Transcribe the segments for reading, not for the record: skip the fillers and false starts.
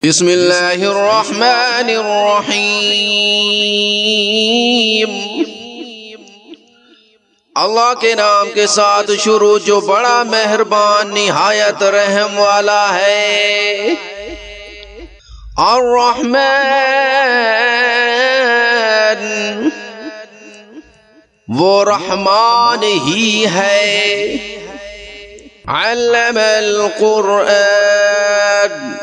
بسم اللہ الرحمن الرحیم۔ اللہ کے نام کے ساتھ شروع جو بڑا مہربان نہایت رحم والا ہے۔ الرحمن وہ رحمان ہی ہے۔ علم القرآن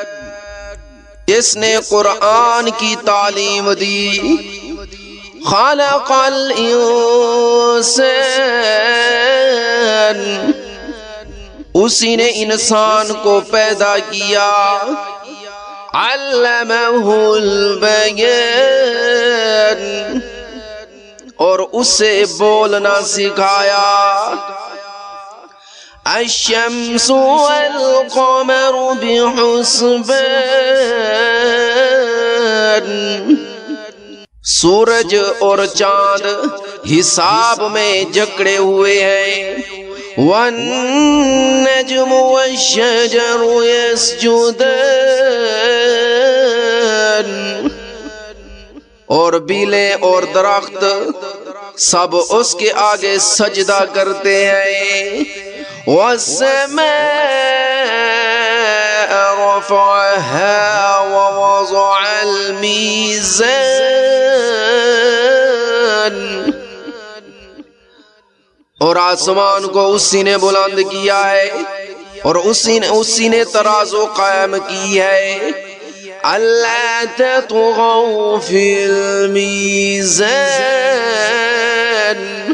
جس نے قرآن کی تعلیم دی۔ خلق الانسان اسی نے انسان کو پیدا کیا۔ علمہ البیان اور اسے بولنا سکھایا۔ الشمس والقمر بحسبان سورج اور چاند حساب میں جکڑے ہوئے ہیں۔ والنجم والشجر يسجدان اور بیلیں اور درخت سب اس کے آگے سجدہ کرتے ہیں۔ والسماء رفعها ووضع الميزان اور آسمان کو اسی نے بلند کیا ہے اور اسی نے ترازو قائم کی ہے۔ الا تطغوا فی المیزان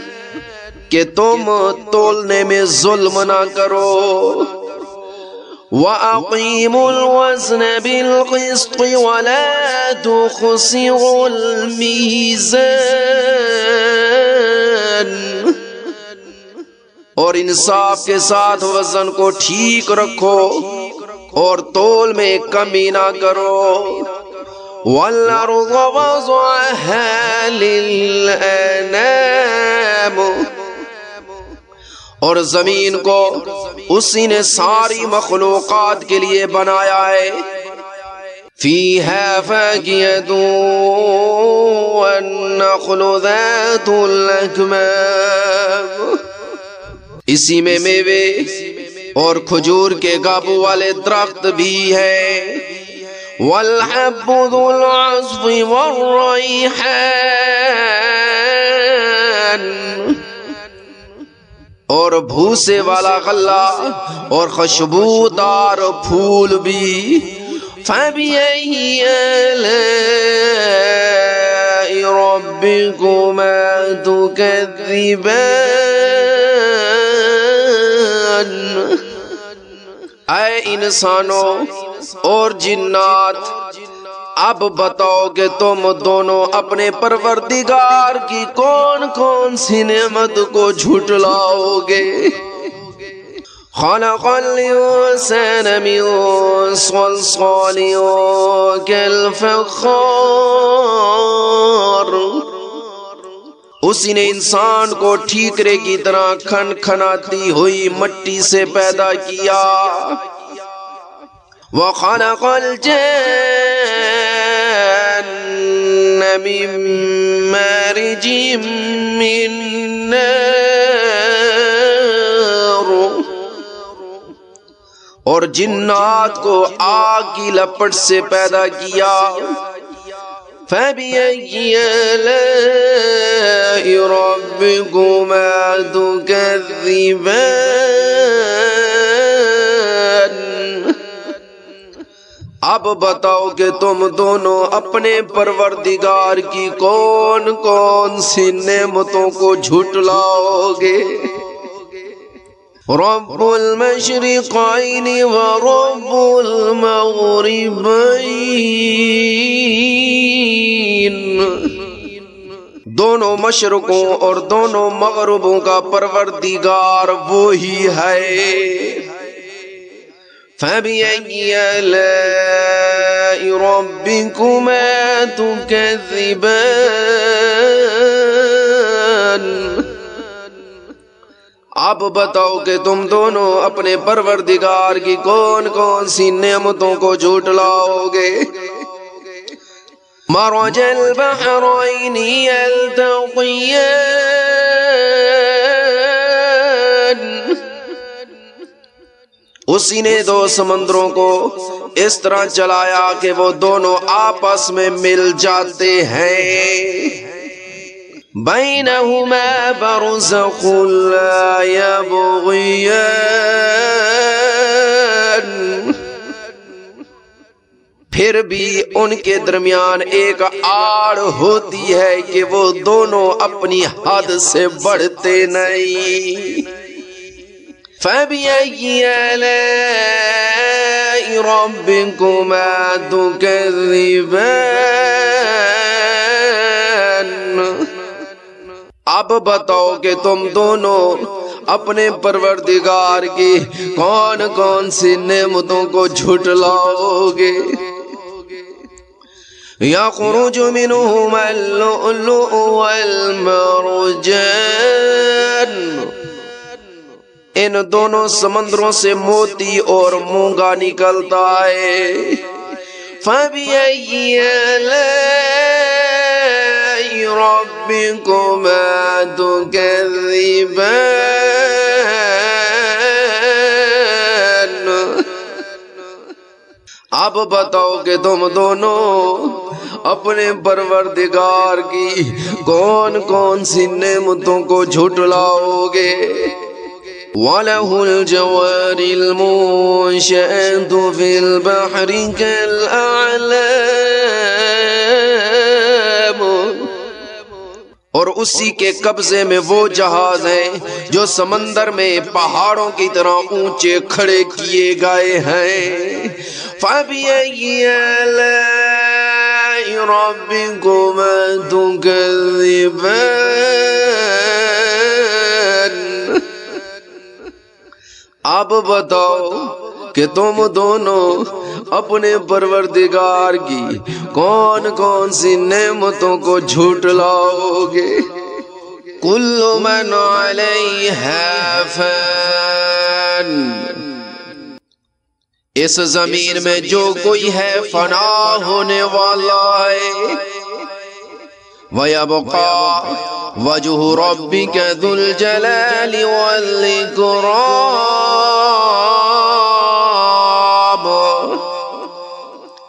کہ تم تولنے میں ظلم نہ کرو۔ وَأَقِيمُوا الْوَزْنَ بِالْقِسْطِ وَلَا تُخْسِرُوا الْمِيزَانَ اور انصاف کے ساتھ وزن کو ٹھیک رکھو اور تول میں کمی نہ کرو۔ وَالْأَرْضَ وَضَعَهَا لِلْأَنَامِ اور زمین کو اسی نے ساری مخلوقات کے لیے بنایا ہے۔ فیہا فاکہۃ والنخل ذات الاکمام اسی میں میوے اور کھجور کے گابو والے درخت بھی ہیں۔ والحب ذو العصف والریحان اور بھوسے والا غلہ اور خوشبودار پھول بھی۔ فَبِأَيِّ آلَاءِ رَبِّكُمَا تُكَذِّبَانِ اے انسانوں اور جنات اب بتاؤ کہ تم دونوں اپنے پروردگار کی کون کون سی نعمت کو جھٹلاؤ گے۔ خلق الانسان من صلصال كالفخار اسی نے انسان کو ٹھیکرے کی طرح کھن کھناتی ہوئی مٹی سے پیدا کیا۔ وَخَلَقَ الْجَانَّ مِن مَّارِجٍ مِّن نَّارٍ اور جنات کو آگ کی لپٹ سے پیدا کیا۔ فَبِأَيِّ آلَاءِ رَبِّكُمَا تُكَذِّبَانِ اب بتاؤ کہ تم دونوں اپنے پروردگار کی کون کون سی نعمتوں کو جھٹلاؤ گے۔ رب المشرقین ورب المغربین دونوں مشرقوں اور دونوں مغربوں کا پروردگار وہی ہے۔ فَبِأَيِّ آلَاءِ رَبِّكُمَا تُكَذِّبَانِ اب بتاؤ کہ تم دونوں اپنے پروردگار کی کون کون سی نعمتوں کو جھٹلاؤ گے؟ مرج البحرین یلتقیان، اسی نے دو سمندروں کو اس طرح چلایا کہ وہ دونوں آپس میں مل جاتے ہیں۔ بینہما برزخ لا یبغیان، پھر بھی ان کے درمیان ایک آڑ ہوتی ہے کہ وہ دونوں اپنی حد سے بڑھتے نہیں۔ فَبِأَيِّ آلَاءِ رَبِّكُمَا تُكَذِّبَانِ، اب بتاؤ کہ تم دونوں اپنے پروردگار کی کون کون سی نعمتوں کو جھٹلاؤ گے؟ یخرج منہما اللؤلؤ والمرجان، ان دونوں سمندروں سے موتی اور مونگا نکلتا ہے۔ فَبِأَيِّ آلَاءِ رَبِّكُمَا تُكَذِّبَانِ، اب بتاؤ کہ تم دونوں اپنے پروردگار کی کون کون سی نعمتوں کو جھٹلاؤ گے؟ وَلَهُ الْجَوَارِ الْمُنشَآتُ فِي الْبَحْرِ كَالْأَعْلَامِ، اور اسی کے قبضے میں وہ جہاز ہیں جو سمندر میں پہاڑوں کی طرح اونچے کھڑے کیے گئے ہیں۔ فَبِأَيِّ آلَاءِ رَبِّكُمَا تُكَذِّبَانِ، اب بتاؤ کہ تم دونوں اپنے پروردگار کی کون کون سی نعمتوں کو جھٹلاؤ گے؟ کل من علیہا فان، اس زمین میں جو کوئی ہے فنا ہونے والا ہے۔ وَيَبْقَى وَجْهُ رَبِّكَ ذُو الْجَلَالِ وَالْإِكْرَامِ،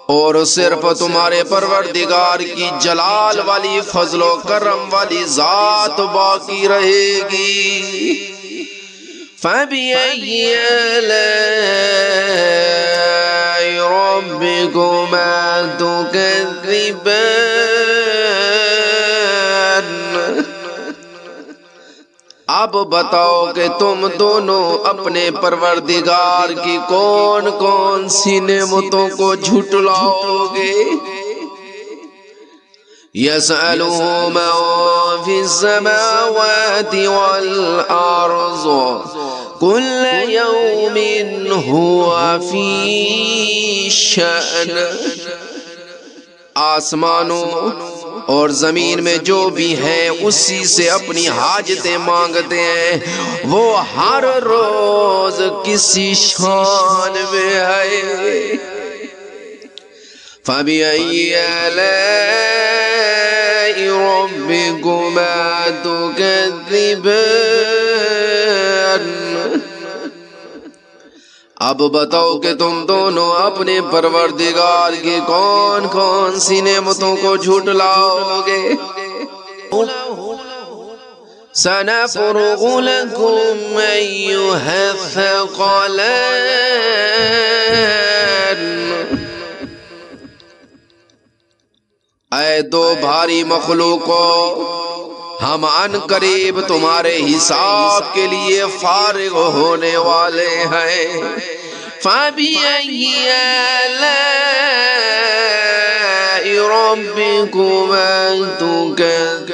اور صرف تمہارے پروردگار کی جلال والی فضل و کرم والی ذات باقی رہے گی۔ فَبِأَيِّ آلَاءِ رَبِّكُمَا تُكَذِّبَانِ، اب بتاؤ کہ تم دونوں اپنے پروردگار کی کون کون سی نعمتوں کو جھٹلاؤ گے؟ يَسْأَلُهُ مَن فِي السَّمَاوَاتِ وَالْأَرْضِ كُلَّ يَوْمٍ هُوَ فِي شَأْنٍ، آسمانوں اور زمین میں جو بھی ہیں اسی سے اپنی حاجتیں مانگتے ہیں، وہ ہر روز کسی شان میں ہے۔ فَبِأَيِّ آلَاءِ رَبِّكُمَا تُكَذِّبَانِ، اب بتاؤ کہ تم دونوں اپنے پروردگار کی کون کون سی نعمتوں کو جھٹلاؤ گے؟ سَنَفْرُغُ لَكُمْ أَيُّهَا الثَّقَلَانِ، اے دو بھاری مخلوقوں، ہم ان قریب تمہارے حساب کے لیے فارغ ہونے والے ہیں۔ فَبِأَيِّ آلَاءِ رَبِّكُمَا تُكَذِّبَانِ،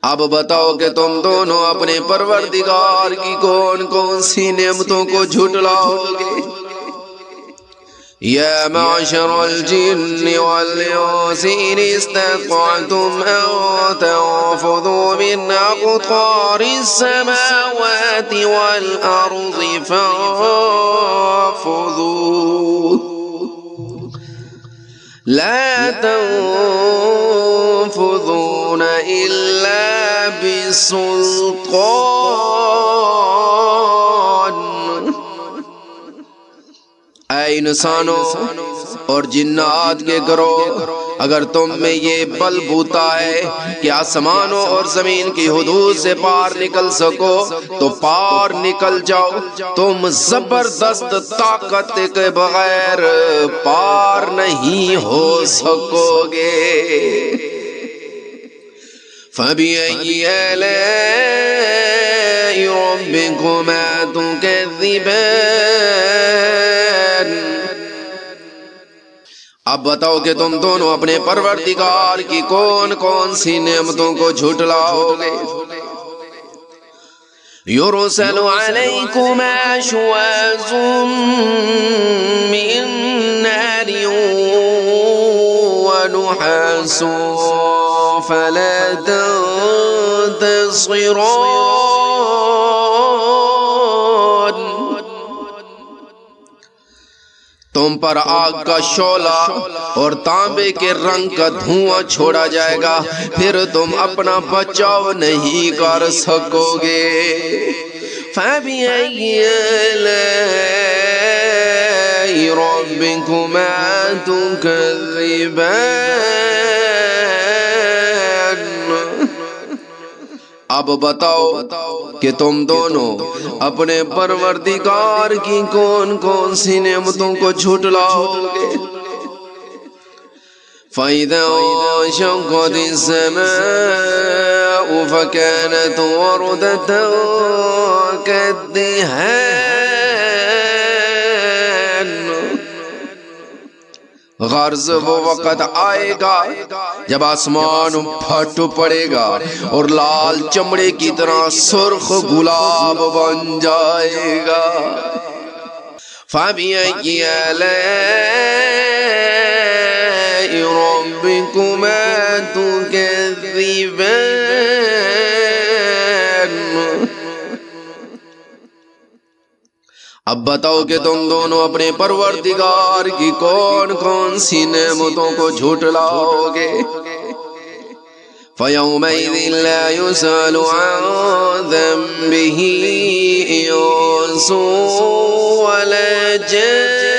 اب بتاؤ کہ تم دونوں اپنے پروردگار کی کون کون سی نعمتوں کو جھٹلاؤ گے؟ يا معشر الجن والإنس إن استطعتم أن تنفذوا من أقطار السماوات والأرض فانفذوا لا تنفذون إلا بسلطان. اے انسانوں اور جنات کے گروہ، اگر تم میں یہ بل بوتا ہے کہ آسمانوں اور زمین کی حدود سے پار نکل سکو تو پار نکل جاؤ. تم زبردست طاقت کے بغیر پار نہیں ہو سکو گے. فَبِأَيِّ آلَاءِ رَبِّكُمَا تُكَذِّبَانِ. اب بتاؤ کہ تم دونوں اپنے پروردگار کی کون کون سی نعمتوں کو جھٹلاؤ گے. يُرْسَلُ عَلَيْكُمَا شُوَاظٌ مِّن نَّارٍ وَنُحَاسٌ فَلَا تَنتَصِرَانِ. تم پر آگ کا شعلہ اور تانبے کے رنگ کا دھواں چھوڑا جائے گا، پھر تم اپنا بچاؤ نہیں کر سکو گے. فَبِأَيِّ آلَاءِ رَبِّكُمَا تُكَذِّبَانِ. اب بتاؤ کہ تم دونوں اپنے پروردگار کی کون کون سی نعمتوں کو جھٹلاؤ گے. فَإِذَا انشَقَّتِ السَّمَاءُ فَكَانَتْ وَرْدَةً كَالدِّهَانِ. غرض وہ وقت آئے گا جب آسمان پھٹ پڑے گا اور لال چمڑے کی طرح سرخ گلاب بن جائے گا. فَبِأَيِّ آلَاءِ رَبِّكُمَا تُكَذِّبَانِ. اب بتاؤ کہ تم دونوں اپنے پروردگار کی کون کون سی نعمتوں کو جھٹلاؤ گے. فَيَوْمَئِذٍ لَا يُسْأَلُ عَنْ ذَنبِهِ إِنسٌ وَلَا جَانٌّ.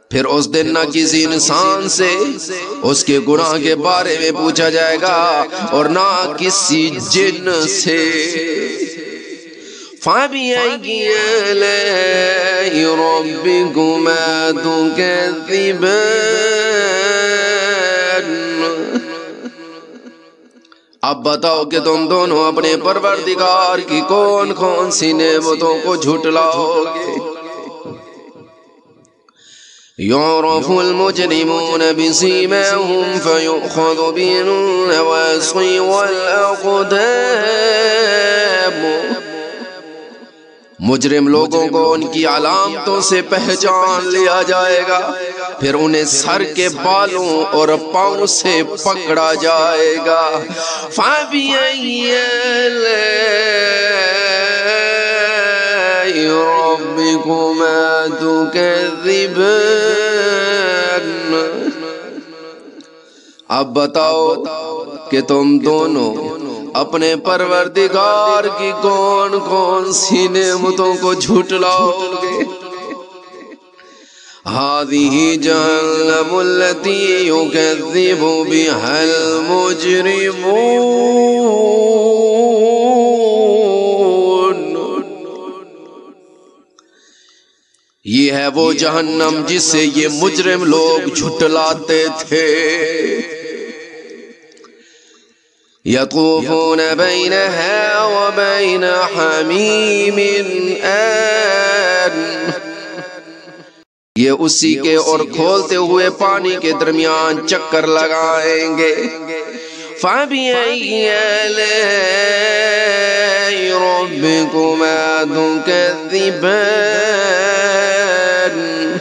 پھر اس دن نہ کسی انسان سے اس کے گناہ کے بارے میں پوچھا جائے گا اور نہ کسی جن سے. فَبِأَيِّ آلَاءِ رَبِّكُمَا تُكَذِّبَانِ. اب بتاؤ کہ تم دونوں اپنے پروردگار کی کون کون سی نعمتوں کو جھٹلاؤ گے. يعرف المجرمون بسيماهم فيؤخذ بالنواصي والأقدام. مجرم لوگوں کو ان کی علامتوں سے پہچان لیا جائے گا، پھر انہیں سر کے بالوں اور پاؤں سے پکڑا جائے گا. فَبِأَيِّ آلَاءِ رَبِّكُمَا تُكَذِّبَانِ. اب بتاؤ کہ تم دونوں اپنے پروردگار کی کون کون سی نعمتوں کو جھٹلاؤ گے. هذه جهنم التي يكذب بها المجرمون. یہ ہے وہ جہنم جس سے یہ مجرم لوگ جھٹلاتے تھے. يطوفون بينها وبين حميم آن. یہ اسی کے اور کھولتے ہوئے پانی کے درمیان چکر لگائیں گے. فَبِأَيِّ آلَاءِ رَبِّكُمَا تُكَذِّبَانِ۔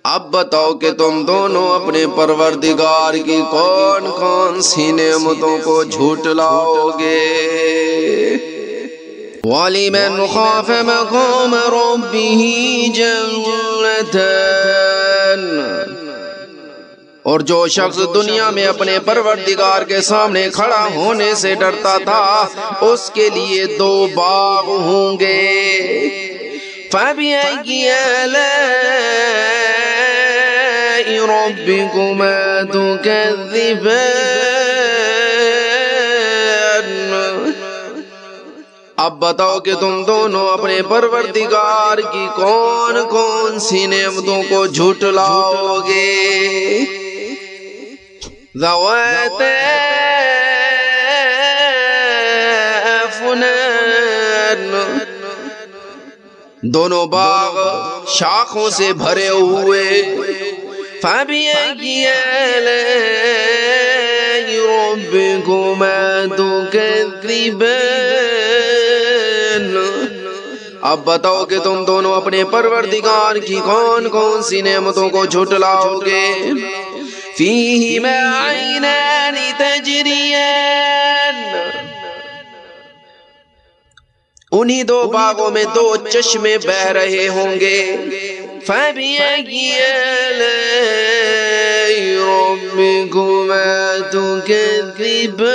اب بتاؤ کہ تم دونوں اپنے پروردگار کی کون کون سی نعمتوں کو جھٹلاؤ گے۔ وَلِمَنْ خَافَ مَقَامَ رَبِّهِ جَنَّتَانِ، اور جو شخص دنیا میں اپنے پروردگار کے سامنے کھڑا ہونے سے ڈرتا تھا اس کے لیے دو باغ ہوں گے۔ فَبِأَيِّ آلَاءِ رَبِّكُمَا تُكَذِّبَانِ۔ اب بتاؤ کہ تم دونوں اپنے پروردگار کی کون کون سی نعمتوں کو جھٹلاؤ گے۔ ذَوَاتَا أَفْنَانٍ، دونوں باغ شاخوں سے بھرے ہوئے۔ فَبِأَيِّ آلَاءِ رَبِّكُمَا تُكَذِّبَانِ۔ اب بتاؤ کہ تم دونوں اپنے پروردگار کی کون کون سی نعمتوں کو جھٹلاؤ گے۔ فِيهِمَا عَيْنَانِ تَجْرِيَانِ، انہی دو باغوں میں دو چشمے بہہ رہے ہوں گے۔ فَبِأَيِّ آلَاءِ رَبِّكُمَا تُكَذِّبَانِ۔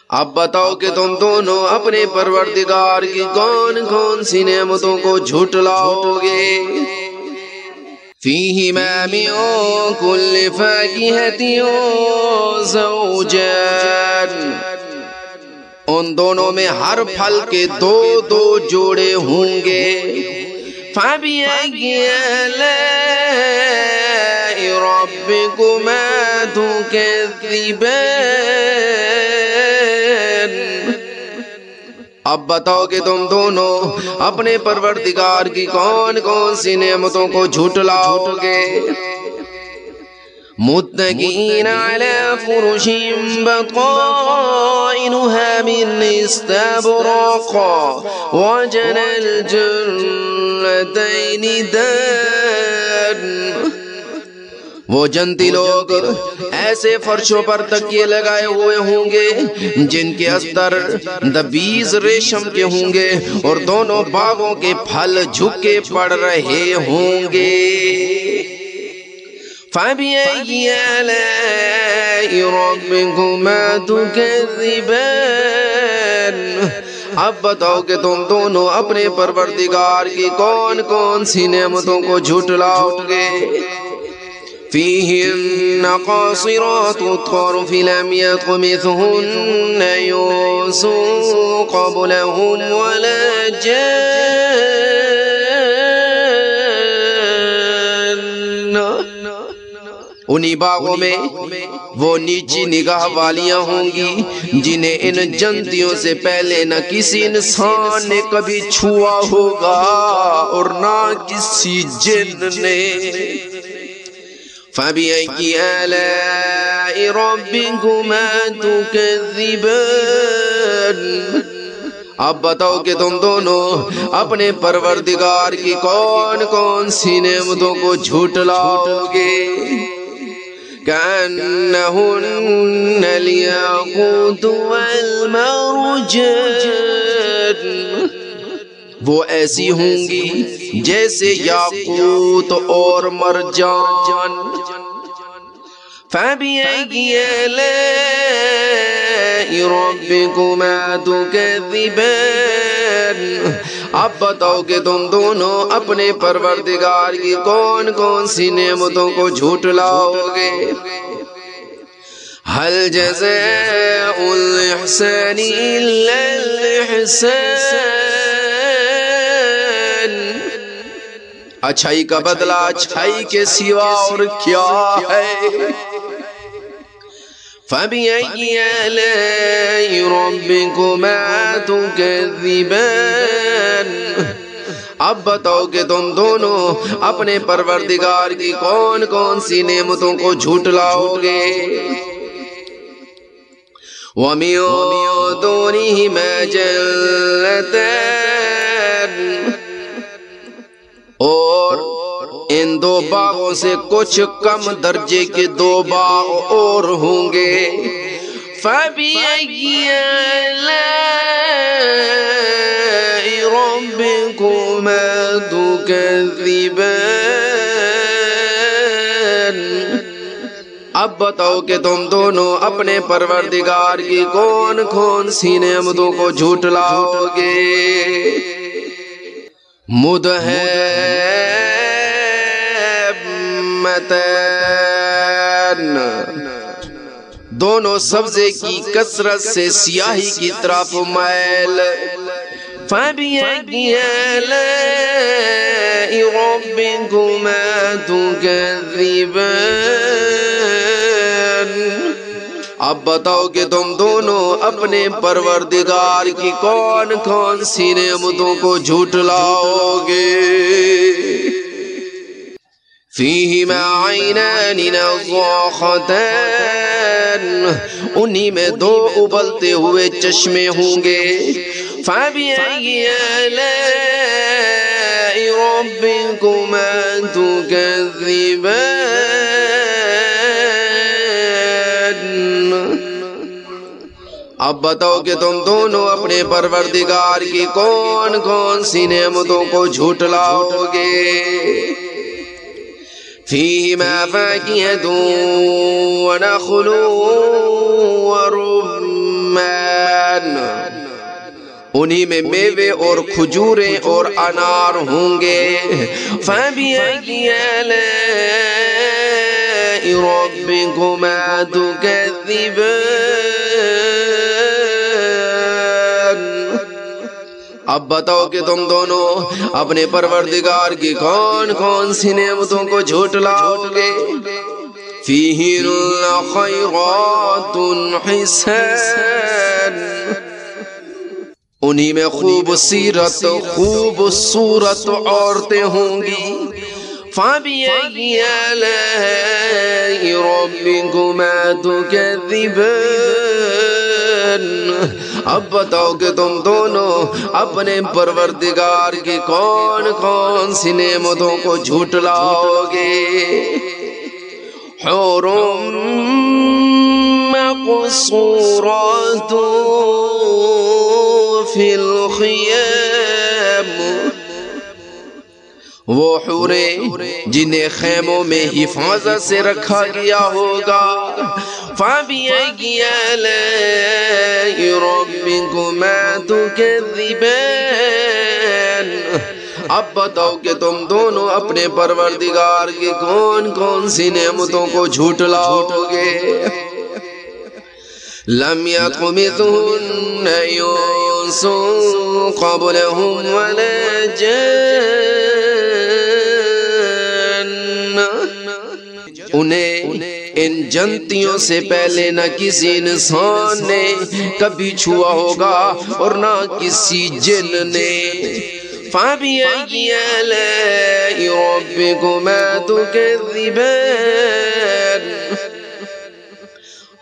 اب بتاؤ کہ تم دونوں اپنے پروردگار کی کون کون سی نعمتوں کو جھٹلاؤ گے۔ فِيهِمَا مِن كُلِّ فَاكِهَةٍ زَوْجَانِ، ان دونوں میں ہر پھل کے دو دو جوڑے ہوں گے۔ فَبِأَيِّ آلَاءِ رَبِّكُمَا تُكَذِّبَانِ۔ اب بتاؤ کہ تم دونوں اپنے پروردگار کی کون کون سی نعمتوں کو جھٹلاؤ گے۔ متکئین علی فرش بطائنها من استبرق وجنى الجنتین دان، وہ جنتی لوگ ایسے فرشوں پر تکیے لگائے ہوئے ہوں گے جن کے استر دبیز ریشم کے ہوں گے اور دونوں باغوں کے پھل جھکے پڑ رہے ہوں گے۔ فَبِأَيِّ آلَاءِ رَبِّكُمَا تُكَذِّبَانِ۔ اب بتاؤ کہ تم دونوں اپنے پروردگار کی کون کون سی نعمتوں کو جھٹلاؤ گے۔ فِيهِنَّ قَاصِرَاتُ الطَّرْفِ لَمْ يَطْمِثْهُنَّ إِنسٌ قَبْلَهُمْ وَلَا جَانٌّ۔ انہی باغوں میں وہ نیچی نگاہ والیاں ہوں گی جنہیں ان جنتیوں سے پہلے نہ کسی انسان نے کبھی چھوا ہوگا اور نہ کسی جن نے۔ فَبِأَيِّ آلَاءِ رَبِّكُمَا تُكَذِّبَانِ۔ اب بتاؤ کہ تم دونوں اپنے پروردگار کی کون کون سی نعمتوں کو جھٹلاؤ گے۔ كَأَنَّهُنَّ الْيَاقُوتُ وَالْمَرْجَانُ، وہ ایسی ہوں گی جیسے یاقوت اور مرجان۔ فَبِأَيِّ آلَاءِ رَبِّكُمَا تُكَذِّبَانِ۔ اب بتاؤ کہ تم دونوں اپنے پروردگار کی کون کون سی نعمتوں کو جھٹلاؤ گے۔ هَلْ جَزَاءُ الْإِحْسَانِ إِلَّا الْإِحْسَانُ، اچھائی کا بدلہ اچھائی کے سوا اور کیا ہے۔ فَبِأَيِّ آلَاءِ رَبِّكُمَا تُكَذِّبَانِ۔ اب بتاؤ کہ تم دونوں اپنے پروردگار کی کون کون سی نعمتوں کو جھٹلاؤ گے؟ وَمِن دُونِهِمَا جَنَّتَانِ، اور ان دو باغوں سے کچھ کم درجے کے دو باغ اور ہوں گے۔ فَبِأَيِّ آلَاءِ رَبِّكُمَا تُكَذِّبَانِ، اب بتاؤ کہ تم دونوں اپنے پروردگار کی کون کون سی نعمتوں کو جھٹلاؤ گے؟ مدہامتان، دونوں سبزے کی کثرت سے سیاہی کی طرف میل۔ فَبِأَيِّ آلَاءِ رَبِّكُمَا تُكَذِّبَانِ، اب بتاؤ کہ تم دونوں اپنے پروردگار کی کون کون سی نعمتوں کو جھٹلاؤ گے؟ فِيهِمَا عَيْنَانِ نَضَّاخَتَانِ، انہی میں دو ابلتے ہوئے چشمے ہوں گے۔ فَبِأَيِّ آلَاءِ رَبِّكُمَا تُكَذِّبَانِ، اب بتاؤ کہ تم دونوں اپنے پروردگار کی کون کون سی نعمتوں کو جھٹلاؤ گے؟ فِيهِمَا فَاكِهَةٌ وَنَخْلٌ وَرُمَّانٌ، انہی میں میوے اور کھجوریں اور انار ہوں گے۔ فَبِأَيِّ آلَاءِ رَبِّكُمَا تُكَذِّبَانِ، اب بتاؤ کہ تم دونوں اپنے پروردگار کی کون کون سی نعمتوں کو جھٹلاؤ گے؟ فِيهِنَّ خَيْرَاتٌ حِسَانٌ، انہی میں خوبصورت عورتیں ہوں گی۔ فَبِأَيِّ آلَاءِ رَبِّكُمَا تُكَذِّبَانِ، اب بتاؤ کہ تم دونوں اپنے پروردگار کی کون کون سی نعمتوں کو جھٹلاؤ گے؟ حور مقصورات فی الخیام، وہ حوریں جنہیں خیموں میں حفاظت سے رکھا گیا ہوگا۔ فَبِأَيِّ آلَاءِ رَبِّكُمَا تُكَذِّبَانِ، اب بتاؤ کہ تم دونوں اپنے پروردگار کی کون کون سی نعمتوں کو جھٹلاؤ گے؟ لَمْ يَطْمِثْهُنَّ إِنسٌ قَبْلَهُمْ وَلَا جَانٌّ، انہیں ان جنتیوں سے پہلے نہ کسی انسان نے کبھی چھوا ہوگا اور نہ کسی جن نے۔ فَبِأَيِّ آلَاءِ رَبِّكُمَا تُكَذِّبَانِ،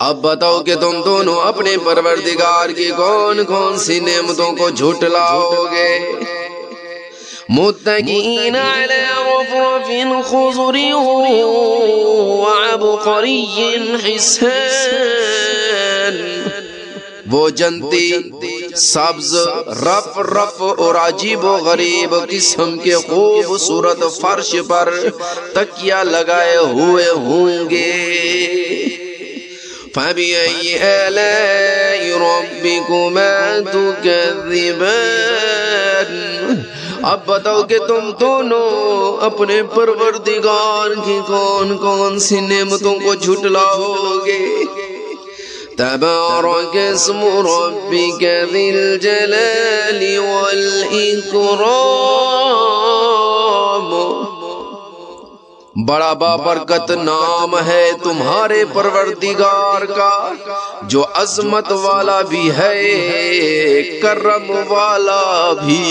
اب بتاؤ کہ تم دونوں اپنے پروردگار کی کون کون سی نعمتوں کو جھٹلاؤ گے؟ متکئین علی رفرف خضر وعبقری حسان، وہ جنتی سبز رف اور عجیب و غریب قسم کے خوبصورت فرش پر تکیہ لگائے ہوئے ہوں گے۔ فَبِأَيِّ آلَاءِ رَبِّكُمَا تُكَذِّبَانِ، اب بتاؤ کہ تم دونوں اپنے پروردگار کی کون کون سی نعمتوں کو جھٹلاؤ گے؟ تبارک اسم ربک ذی الجلال والإکرام، بڑا بابرکت نام ہے تمہارے پروردگار کا جو عظمت والا بھی ہے کرم والا بھی۔